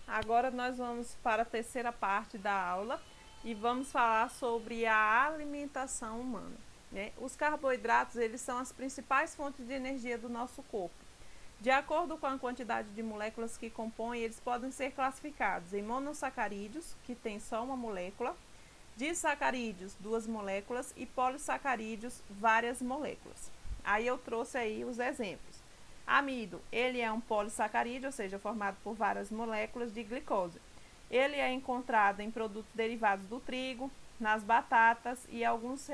Agora nós vamos para a terceira parte da aula e vamos falar sobre a alimentação humana, né? Os carboidratos, eles são as principais fontes de energia do nosso corpo. De acordo com a quantidade de moléculas que compõem, eles podem ser classificados em monossacarídeos, que tem só uma molécula, disacarídeos, 2 moléculas, e polissacarídeos, várias moléculas. Aí eu trouxe aí os exemplos. Amido, ele é um polissacarídeo, ou seja, formado por várias moléculas de glicose. Ele é encontrado em produtos derivados do trigo, nas batatas e alguns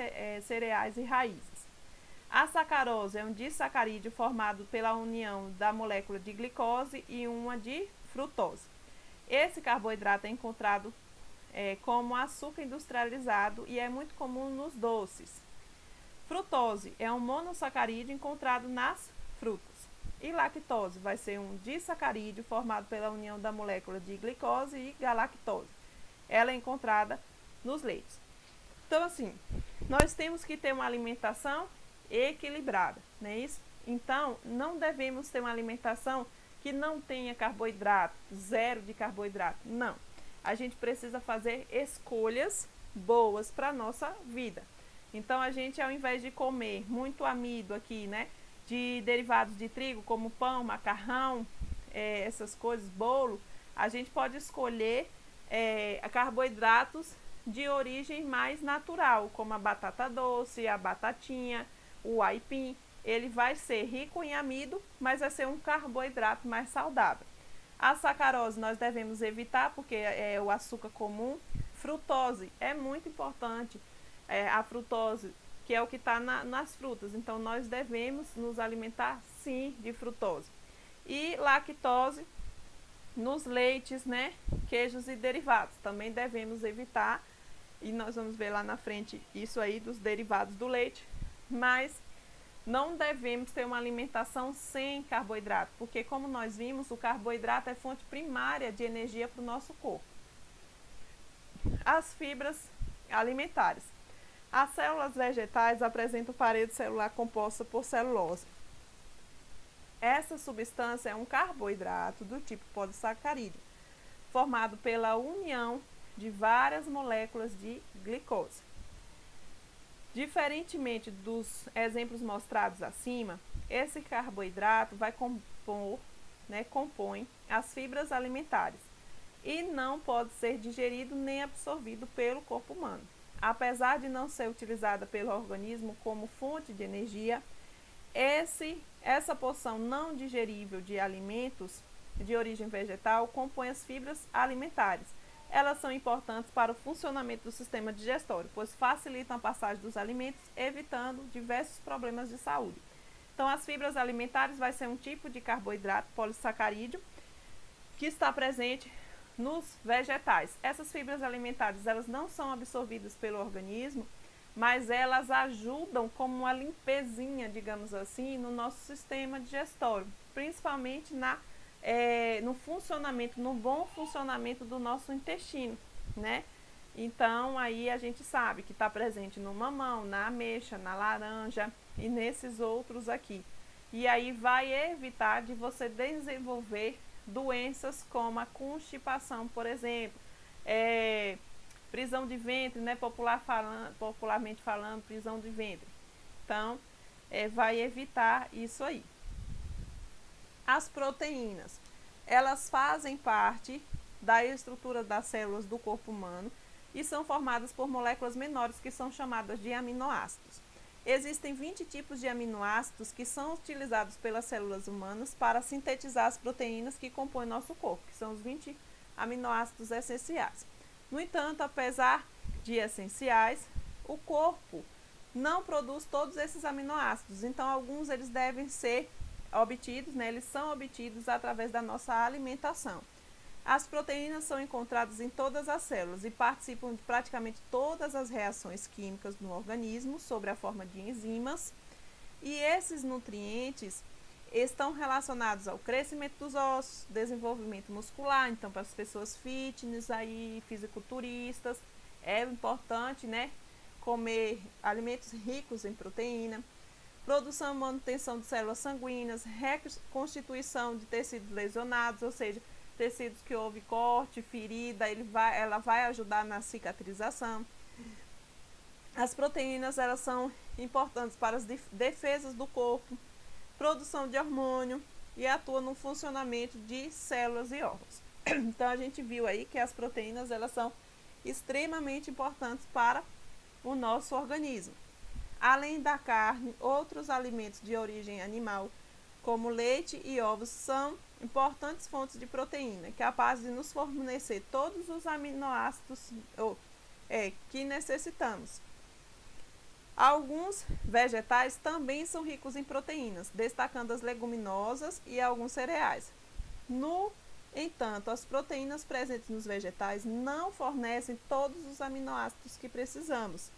cereais e raízes. A sacarose é um disacarídeo formado pela união da molécula de glicose e uma de frutose. Esse carboidrato é encontrado como açúcar industrializado e é muito comum nos doces. Frutose é um monossacarídeo encontrado nas frutas. E lactose vai ser um disacarídeo formado pela união da molécula de glicose e galactose. Ela é encontrada nos leites. Então, assim, nós temos que ter uma alimentação equilibrada, não é isso? Então, não devemos ter uma alimentação que não tenha carboidrato, zero de carboidrato, não. A gente precisa fazer escolhas boas para a nossa vida. Então, a gente, ao invés de comer muito amido aqui, né, de derivados de trigo, como pão, macarrão, essas coisas, bolo, a gente pode escolher carboidratos de origem mais natural, como a batata doce, a batatinha, o aipim. Ele vai ser rico em amido, mas vai ser um carboidrato mais saudável. A sacarose nós devemos evitar, porque é o açúcar comum. Frutose é muito importante, a frutose, que é o que está nas frutas. Então, nós devemos nos alimentar, sim, de frutose. E lactose nos leites, né, queijos e derivados. Também devemos evitar, e nós vamos ver lá na frente isso aí dos derivados do leite. Mas não devemos ter uma alimentação sem carboidrato, porque, como nós vimos, o carboidrato é fonte primária de energia para o nosso corpo. As fibras alimentares. As células vegetais apresentam parede celular composta por celulose. Essa substância é um carboidrato do tipo polissacarídeo, formado pela união de várias moléculas de glicose. Diferentemente dos exemplos mostrados acima, esse carboidrato vai compõe as fibras alimentares e não pode ser digerido nem absorvido pelo corpo humano. Apesar de não ser utilizada pelo organismo como fonte de energia, essa porção não digerível de alimentos de origem vegetal compõe as fibras alimentares. Elas são importantes para o funcionamento do sistema digestório, pois facilitam a passagem dos alimentos, evitando diversos problemas de saúde. Então, as fibras alimentares vai ser um tipo de carboidrato polissacarídeo que está presente nos vegetais. Essas fibras alimentares, elas não são absorvidas pelo organismo, mas elas ajudam como uma limpezinha, digamos assim, no nosso sistema digestório, principalmente no funcionamento, no bom funcionamento do nosso intestino, né? Então, aí a gente sabe que está presente no mamão, na ameixa, na laranja e nesses outros aqui. E aí vai evitar de você desenvolver doenças como a constipação, por exemplo, prisão de ventre, né? Popularmente falando, prisão de ventre. Então, vai evitar isso aí. As proteínas, elas fazem parte da estrutura das células do corpo humano e são formadas por moléculas menores que são chamadas de aminoácidos. Existem 20 tipos de aminoácidos que são utilizados pelas células humanas para sintetizar as proteínas que compõem nosso corpo, que são os 20 aminoácidos essenciais. No entanto, apesar de essenciais, o corpo não produz todos esses aminoácidos, então alguns eles devem ser obtidos, né? Eles são obtidos através da nossa alimentação. As proteínas são encontradas em todas as células e participam de praticamente todas as reações químicas no organismo, sob a forma de enzimas. E esses nutrientes estão relacionados ao crescimento dos ossos, desenvolvimento muscular. Então, para as pessoas fitness, aí, fisiculturistas, é importante, né, comer alimentos ricos em proteína. Produção e manutenção de células sanguíneas, reconstituição de tecidos lesionados, ou seja, tecidos que houve corte, ferida, ela vai ajudar na cicatrização. As proteínas, elas são importantes para as defesas do corpo, produção de hormônio e atuam no funcionamento de células e órgãos. Então a gente viu aí que as proteínas, elas são extremamente importantes para o nosso organismo. Além da carne, outros alimentos de origem animal, como leite e ovos, são importantes fontes de proteína, capazes de nos fornecer todos os aminoácidos que necessitamos. Alguns vegetais também são ricos em proteínas, destacando as leguminosas e alguns cereais. No entanto, as proteínas presentes nos vegetais não fornecem todos os aminoácidos que precisamos.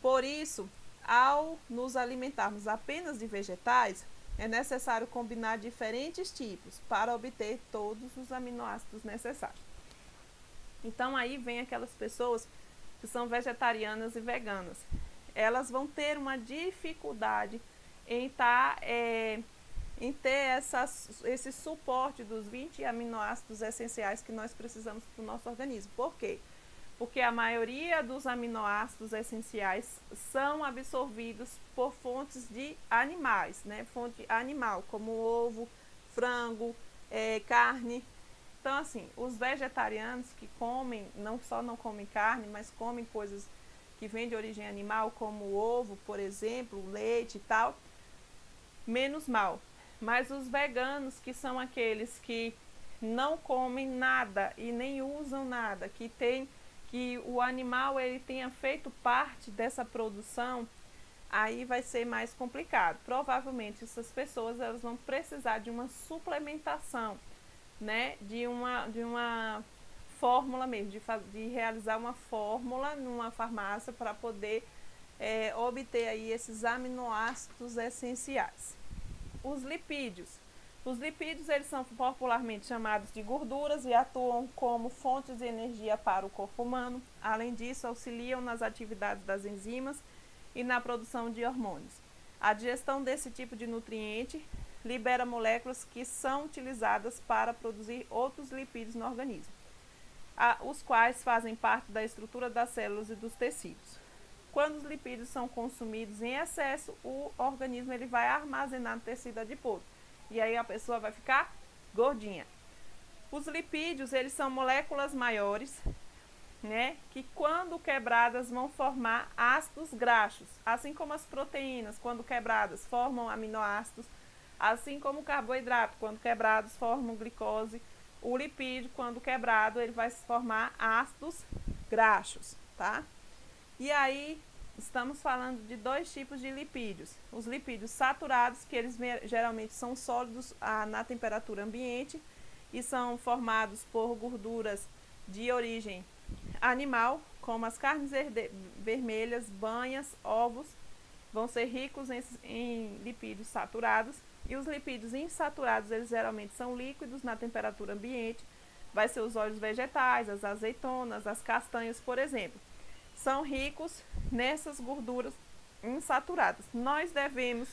Por isso, ao nos alimentarmos apenas de vegetais, é necessário combinar diferentes tipos para obter todos os aminoácidos necessários. Então aí vem aquelas pessoas que são vegetarianas e veganas. Elas vão ter uma dificuldade em ter esse suporte dos 20 aminoácidos essenciais que nós precisamos para o nosso organismo. Por quê? Porque a maioria dos aminoácidos essenciais são absorvidos por fontes de animais, né? Fonte animal, como ovo, frango, carne. Então, assim, os vegetarianos que comem, não só não comem carne, mas comem coisas que vêm de origem animal, como ovo, por exemplo, leite e tal, menos mal. Mas os veganos, que são aqueles que não comem nada e nem usam nada, que o animal ele tenha feito parte dessa produção, aí vai ser mais complicado. Provavelmente essas pessoas, elas vão precisar de uma suplementação, né, de uma fórmula mesmo, de realizar uma fórmula numa farmácia para poder obter aí esses aminoácidos essenciais. Os lipídios. Os lipídios, eles são popularmente chamados de gorduras e atuam como fontes de energia para o corpo humano. Além disso, auxiliam nas atividades das enzimas e na produção de hormônios. A digestão desse tipo de nutriente libera moléculas que são utilizadas para produzir outros lipídios no organismo, os quais fazem parte da estrutura das células e dos tecidos. Quando os lipídios são consumidos em excesso, o organismo ele vai armazenar no tecido adiposo. E aí a pessoa vai ficar gordinha. Os lipídios, eles são moléculas maiores, né, que quando quebradas vão formar ácidos graxos. Assim como as proteínas, quando quebradas, formam aminoácidos. Assim como o carboidrato, quando quebrados, formam glicose. O lipídio, quando quebrado, ele vai formar ácidos graxos, tá? E aí, estamos falando de dois tipos de lipídios. Os lipídios saturados, que eles geralmente são sólidos na temperatura ambiente e são formados por gorduras de origem animal, como as carnes vermelhas, banhas, ovos, vão ser ricos em lipídios saturados. E os lipídios insaturados, eles geralmente são líquidos na temperatura ambiente. Vai ser os óleos vegetais, as azeitonas, as castanhas, por exemplo. São ricos nessas gorduras insaturadas. Nós devemos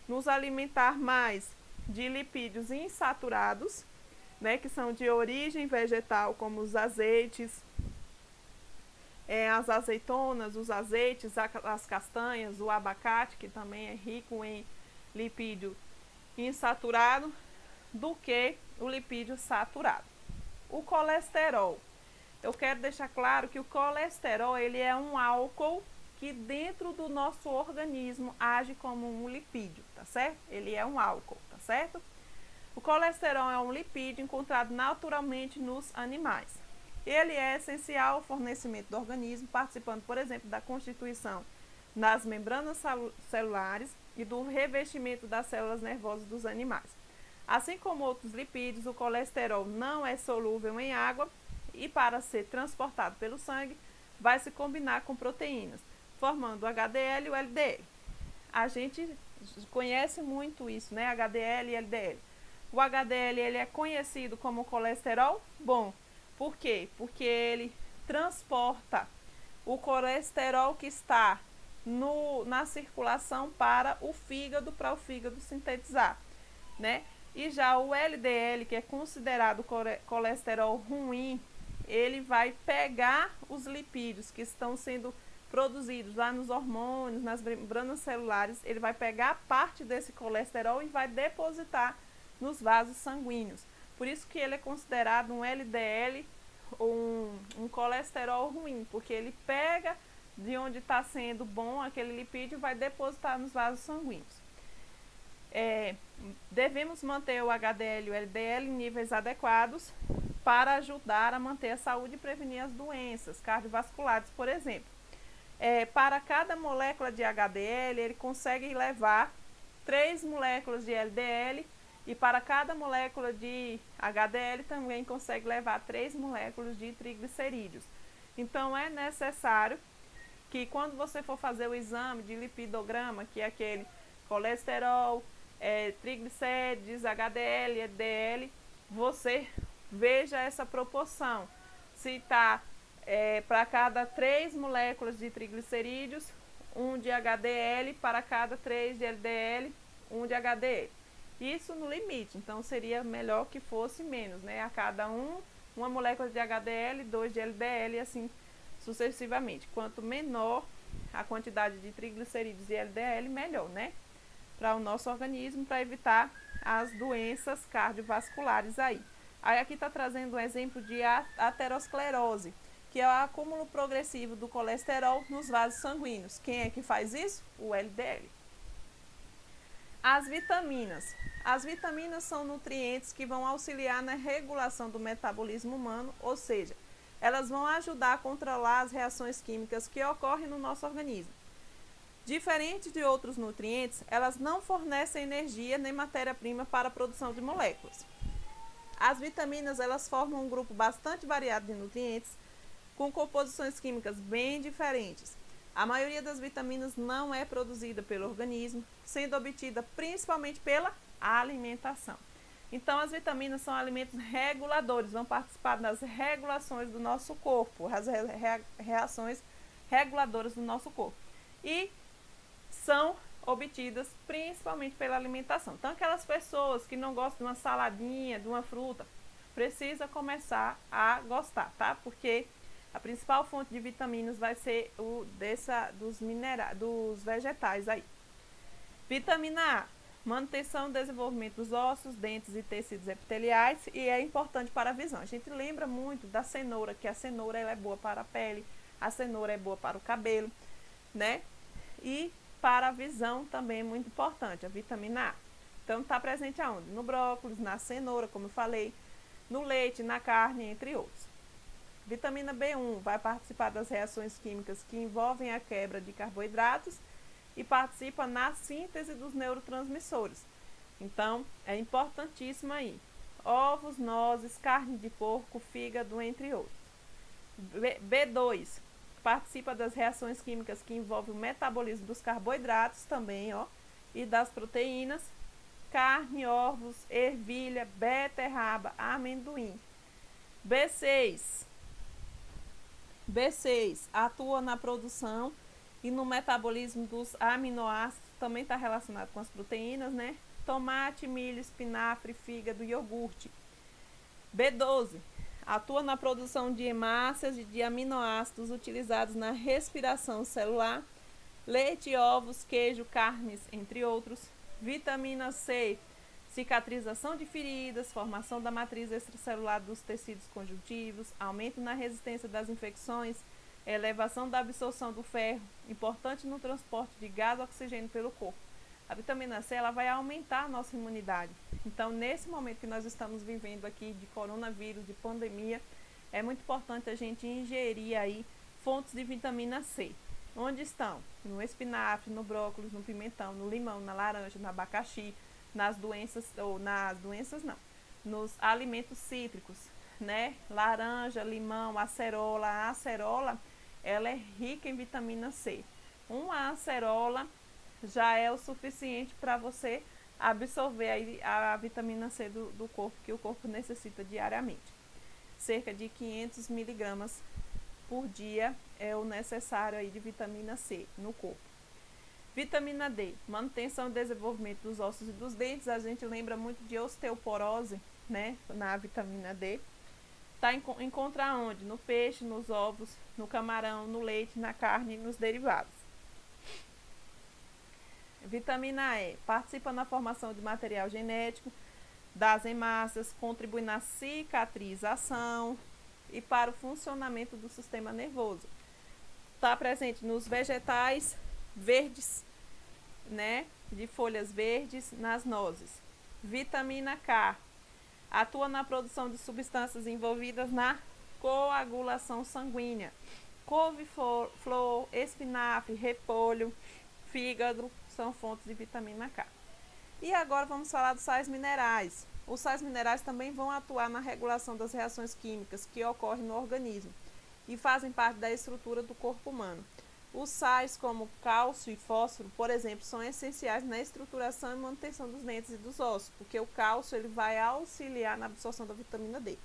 nos alimentar mais de lipídios insaturados, né, que são de origem vegetal, como os azeites, as azeitonas, os azeites, as castanhas, o abacate, que também é rico em lipídio insaturado, do que o lipídio saturado. O colesterol. Eu quero deixar claro que o colesterol ele é um álcool que dentro do nosso organismo age como um lipídio, tá certo? Ele é um álcool, tá certo? O colesterol é um lipídio encontrado naturalmente nos animais. Ele é essencial ao fornecimento do organismo, participando, por exemplo, da constituição das membranas celulares e do revestimento das células nervosas dos animais. Assim como outros lipídios, o colesterol não é solúvel em água e para ser transportado pelo sangue vai se combinar com proteínas, formando o HDL e o LDL. A gente conhece muito isso, né? HDL e LDL. O HDL ele é conhecido como colesterol bom. Por quê? Porque ele transporta o colesterol que está na circulação para o fígado sintetizar, né? E já o LDL, que é considerado colesterol ruim, ele vai pegar os lipídios que estão sendo produzidos lá nos hormônios, nas membranas celulares, ele vai pegar parte desse colesterol e vai depositar nos vasos sanguíneos. Por isso que ele é considerado um LDL, um colesterol ruim, porque ele pega de onde está sendo bom aquele lipídio e vai depositar nos vasos sanguíneos. Devemos manter o HDL e o LDL em níveis adequados para ajudar a manter a saúde e prevenir as doenças cardiovasculares, por exemplo. Para cada molécula de HDL, ele consegue levar 3 moléculas de LDL, e para cada molécula de HDL também consegue levar 3 moléculas de triglicerídeos. Então é necessário que quando você for fazer o exame de lipidograma, que é aquele colesterol, triglicérides, HDL, LDL, você veja essa proporção. Se está para cada 3 moléculas de triglicerídeos, 1 de HDL, para cada 3 de LDL, 1 de HDL. Isso no limite, então seria melhor que fosse menos, né? A cada uma molécula de HDL, 2 de LDL e assim sucessivamente. Quanto menor a quantidade de triglicerídeos e LDL, melhor, né? Para o nosso organismo, para evitar as doenças cardiovasculares aí. Aí aqui está trazendo um exemplo de aterosclerose, que é o acúmulo progressivo do colesterol nos vasos sanguíneos. Quem é que faz isso? O LDL. As vitaminas. As vitaminas são nutrientes que vão auxiliar na regulação do metabolismo humano, ou seja, elas vão ajudar a controlar as reações químicas que ocorrem no nosso organismo. Diferente de outros nutrientes, elas não fornecem energia nem matéria-prima para a produção de moléculas. As vitaminas, elas formam um grupo bastante variado de nutrientes, com composições químicas bem diferentes. A maioria das vitaminas não é produzida pelo organismo, sendo obtida principalmente pela alimentação. Então, as vitaminas são alimentos reguladores, vão participar das regulações do nosso corpo, as reações reguladoras do nosso corpo. E são obtidas principalmente pela alimentação. Então, aquelas pessoas que não gostam de uma saladinha, de uma fruta, precisa começar a gostar, tá? Porque a principal fonte de vitaminas vai ser dos vegetais aí. Vitamina A, manutenção e desenvolvimento dos ossos, dentes e tecidos epiteliais, e é importante para a visão. A gente lembra muito da cenoura, que a cenoura ela é boa para a pele, a cenoura é boa para o cabelo, né? E para a visão também é muito importante, a vitamina A. Então está presente aonde? No brócolis, na cenoura, como eu falei, no leite, na carne, entre outros. Vitamina B1 vai participar das reações químicas que envolvem a quebra de carboidratos e participa na síntese dos neurotransmissores. Então, é importantíssimo aí. Ovos, nozes, carne de porco, fígado, entre outros. B2 participa das reações químicas que envolvem o metabolismo dos carboidratos também, ó, e das proteínas, carne, ovos, ervilha, beterraba, amendoim. B6 atua na produção e no metabolismo dos aminoácidos, também está relacionado com as proteínas, né? Tomate, milho, espinafre, fígado e iogurte. B12 atua na produção de hemácias e de aminoácidos utilizados na respiração celular, leite, ovos, queijo, carnes, entre outros. Vitamina C, cicatrização de feridas, formação da matriz extracelular dos tecidos conjuntivos, aumento na resistência das infecções, elevação da absorção do ferro, importante no transporte de gás e oxigênio pelo corpo. A vitamina C ela vai aumentar a nossa imunidade. Então, nesse momento que nós estamos vivendo aqui de coronavírus, de pandemia, é muito importante a gente ingerir aí fontes de vitamina C. Onde estão? No espinafre, no brócolis, no pimentão, no limão, na laranja, no abacaxi, nos alimentos cítricos, né? Laranja, limão, acerola. A acerola, ela é rica em vitamina C. Uma acerola já é o suficiente para você absorver a vitamina C do corpo, que o corpo necessita diariamente. Cerca de 500 miligramas por dia é o necessário aí de vitamina C no corpo. Vitamina D, manutenção e desenvolvimento dos ossos e dos dentes. A gente lembra muito de osteoporose, né, na vitamina D. Encontra onde? No peixe, nos ovos, no camarão, no leite, na carne e nos derivados. Vitamina E, participa na formação de material genético das hemácias, contribui na cicatrização e para o funcionamento do sistema nervoso. Está presente nos vegetais verdes, né, de folhas verdes, nas nozes. Vitamina K, atua na produção de substâncias envolvidas na coagulação sanguínea. Couve-flor, espinafre, repolho, fígado são fontes de vitamina K. E agora vamos falar dos sais minerais. Os sais minerais também vão atuar na regulação das reações químicas que ocorrem no organismo e fazem parte da estrutura do corpo humano. Os sais como cálcio e fósforo, por exemplo, são essenciais na estruturação e manutenção dos dentes e dos ossos, porque o cálcio ele vai auxiliar na absorção da vitamina D.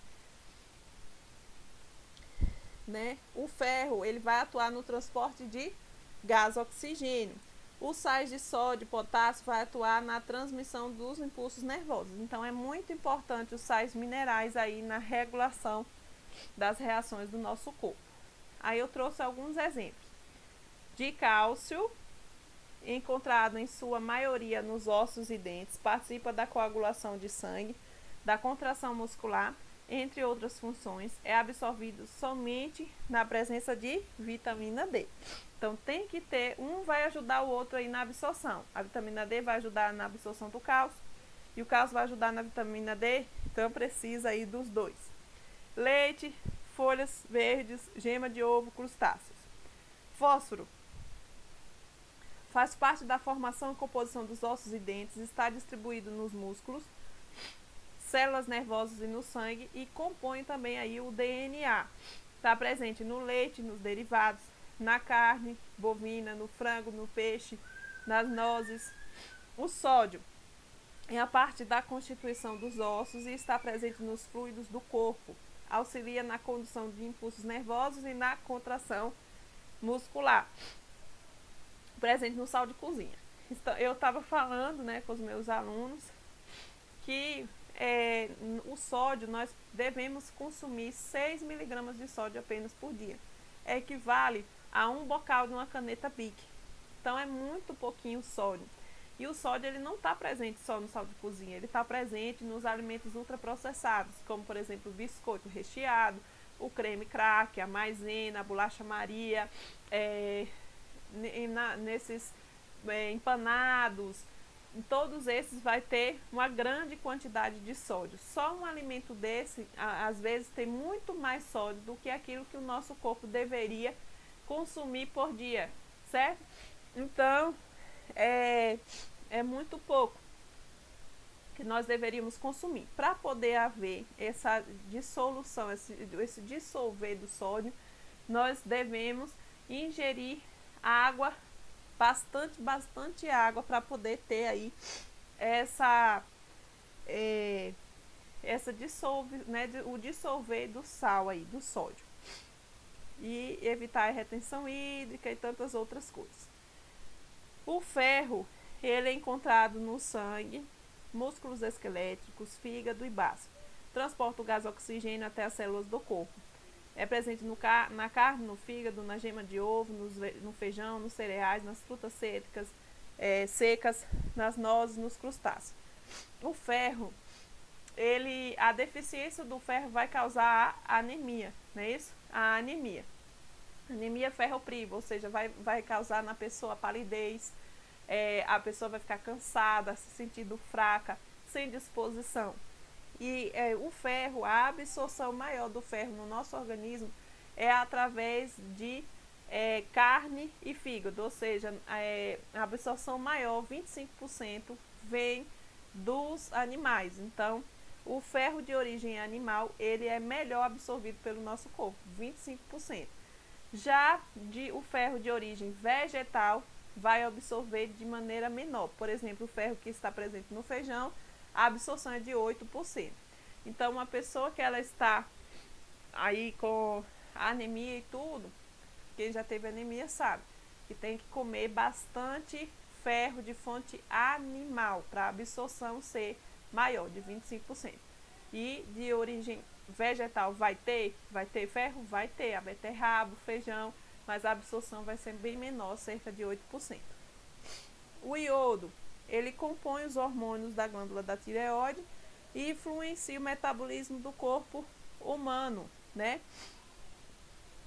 Né? O ferro ele vai atuar no transporte de gás oxigênio. Os sais de sódio e potássio vai atuar na transmissão dos impulsos nervosos. Então é muito importante os sais minerais aí na regulação das reações do nosso corpo. Aí eu trouxe alguns exemplos de cálcio, encontrado em sua maioria nos ossos e dentes, participa da coagulação de sangue, da contração muscular, entre outras funções, é absorvido somente na presença de vitamina D. Então tem que ter, um vai ajudar o outro aí na absorção. A vitamina D vai ajudar na absorção do cálcio e o cálcio vai ajudar na vitamina D, então precisa aí dos dois. Leite, folhas verdes, gema de ovo, crustáceos. Fósforo faz parte da formação e composição dos ossos e dentes, está distribuído nos músculos, células nervosas e no sangue e compõe também aí o DNA. Está presente no leite, nos derivados, na carne bovina, no frango, no peixe, nas nozes. O sódio é a parte da constituição dos ossos e está presente nos fluidos do corpo. Auxilia na condução de impulsos nervosos e na contração muscular. Presente no sal de cozinha. Eu estava falando, né, com os meus alunos que o sódio, nós devemos consumir 6 miligramas de sódio apenas por dia. Equivale a um bocal de uma caneta Bic. Então é muito pouquinho sódio. E o sódio ele não está presente só no sal de cozinha, ele está presente nos alimentos ultraprocessados, como por exemplo o biscoito recheado, o creme crack, a maisena, a bolacha Maria, nesses empanados. Em todos esses vai ter uma grande quantidade de sódio. Só um alimento desse, às vezes, tem muito mais sódio do que aquilo que o nosso corpo deveria consumir por dia, certo? Então, é muito pouco que nós deveríamos consumir. Para poder haver essa dissolução, esse dissolver do sódio, nós devemos ingerir água, bastante água, para poder ter aí essa o dissolver do sal aí, do sódio, e evitar a retenção hídrica e tantas outras coisas. O ferro, ele é encontrado no sangue, músculos esqueléticos, fígado e baço. Transporta o gás oxigênio até as células do corpo. É presente na carne, no fígado, na gema de ovo, no feijão, nos cereais, nas frutas secas, nas nozes, nos crustáceos. O ferro, a deficiência do ferro vai causar a anemia, não é isso? A anemia. Anemia ferropriva, ou seja, vai causar na pessoa palidez, a pessoa vai ficar cansada, se sentindo fraca, sem disposição. E o ferro, a absorção maior do ferro no nosso organismo é através de carne e fígado, ou seja, a absorção maior, 25%, vem dos animais. Então, o ferro de origem animal, ele é melhor absorvido pelo nosso corpo, 25%. Já o ferro de origem vegetal vai absorver de maneira menor. Por exemplo, o ferro que está presente no feijão, a absorção é de 8%. Então, uma pessoa que ela está aí com anemia e tudo, quem já teve anemia sabe, que tem que comer bastante ferro de fonte animal para a absorção ser maior, de 25%. E de origem vegetal vai ter ferro? Vai ter, a beterraba, o feijão, mas a absorção vai ser bem menor, cerca de 8%. O iodo, ele compõe os hormônios da glândula da tireoide e influencia o metabolismo do corpo humano, né?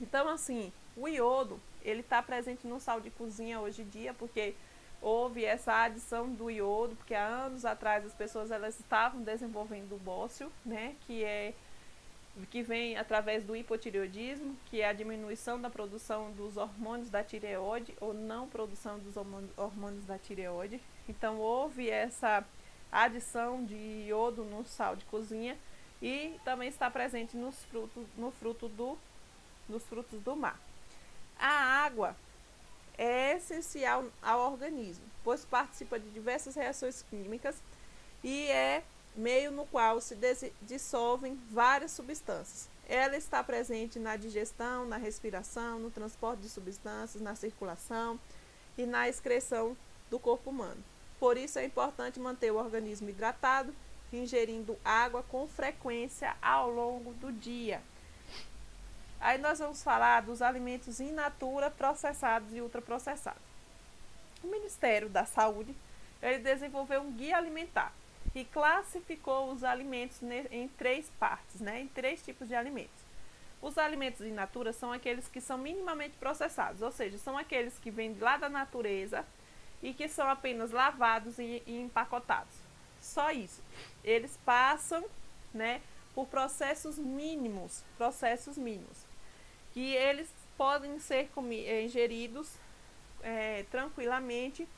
Então, assim, o iodo, ele está presente no sal de cozinha hoje em dia, porque houve essa adição do iodo, porque há anos atrás as pessoas elas estavam desenvolvendo o bócio, né, que vem através do hipotireoidismo, que é a diminuição da produção dos hormônios da tireoide ou não produção dos hormônios da tireoide. Então houve essa adição de iodo no sal de cozinha e também está presente nos frutos do mar. A água é essencial ao organismo, pois participa de diversas reações químicas e é meio no qual se dissolvem várias substâncias. Ela está presente na digestão, na respiração, no transporte de substâncias, na circulação e na excreção do corpo humano. Por isso é importante manter o organismo hidratado, ingerindo água com frequência ao longo do dia. Aí nós vamos falar dos alimentos in natura, processados e ultraprocessados. O Ministério da Saúde ele desenvolveu um guia alimentar e classificou os alimentos em 3 partes, né, em 3 tipos de alimentos. Os alimentos in natura são aqueles que são minimamente processados, ou seja, são aqueles que vêm lá da natureza e que são apenas lavados e empacotados. Só isso. Eles passam, né, por processos mínimos, que eles podem ser ingeridos tranquilamente,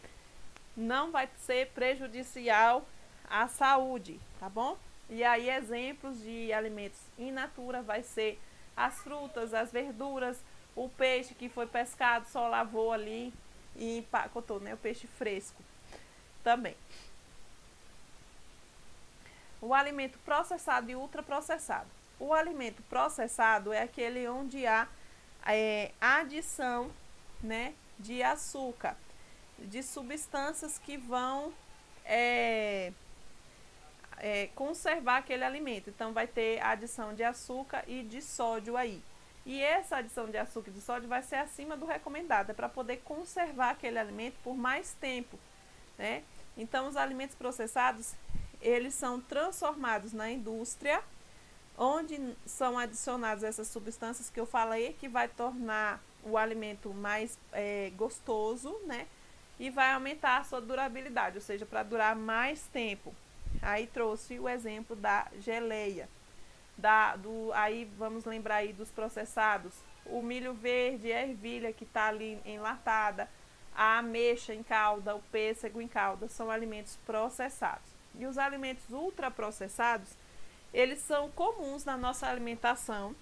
não vai ser prejudicial à saúde, tá bom? E aí exemplos de alimentos in natura vai ser as frutas, as verduras, o peixe que foi pescado, só lavou ali e empacotou, né? O peixe fresco também. O alimento processado e ultraprocessado. O alimento processado é aquele onde há adição, né, de açúcar, de substâncias que vão conservar aquele alimento. Então vai ter adição de açúcar e de sódio aí. E essa adição de açúcar e de sódio vai ser acima do recomendado, é para poder conservar aquele alimento por mais tempo, né? Então os alimentos processados, eles são transformados na indústria, onde são adicionadas essas substâncias que eu falei, que vai tornar o alimento mais gostoso, né? E vai aumentar a sua durabilidade, ou seja, para durar mais tempo. Aí trouxe o exemplo da geleia. Aí vamos lembrar aí dos processados. O milho verde, a ervilha que está ali enlatada, a ameixa em calda, o pêssego em calda, são alimentos processados. E os alimentos ultraprocessados, eles são comuns na nossa alimentação,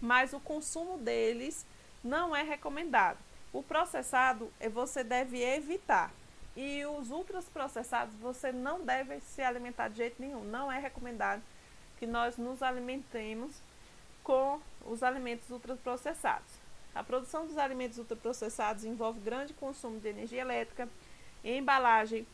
mas o consumo deles não é recomendado. O processado você deve evitar. E os ultraprocessados você não deve se alimentar de jeito nenhum. Não é recomendado que nós nos alimentemos com os alimentos ultraprocessados. A produção dos alimentos ultraprocessados envolve grande consumo de energia elétrica, embalagem,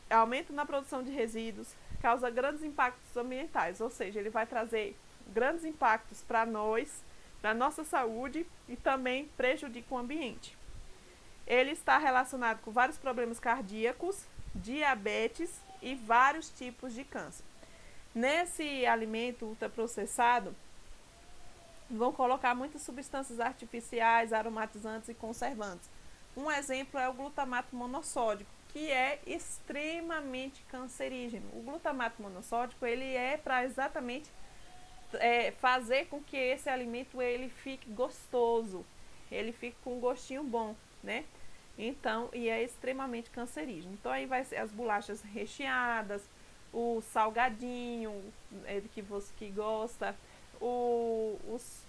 aumento na produção de resíduos, causa grandes impactos ambientais, ou seja, ele vai trazer grandes impactos para nós, para a nossa saúde e também prejudica o ambiente. Ele está relacionado com vários problemas cardíacos, diabetes e vários tipos de câncer. Nesse alimento ultraprocessado, vão colocar muitas substâncias artificiais, aromatizantes e conservantes. Um exemplo é o glutamato monossódico, que é extremamente cancerígeno. O glutamato monossódico ele é para exatamente fazer com que esse alimento ele fique gostoso, ele fique com um gostinho bom, né? Então, e é extremamente cancerígeno. Então aí vai ser as bolachas recheadas, o salgadinho que você que gosta, os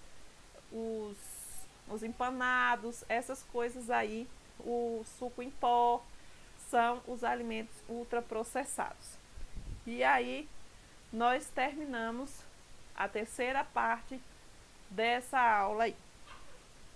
empanados, essas coisas aí, o suco em pó, são os alimentos ultraprocessados. E aí nós terminamos a terceira parte dessa aula aí.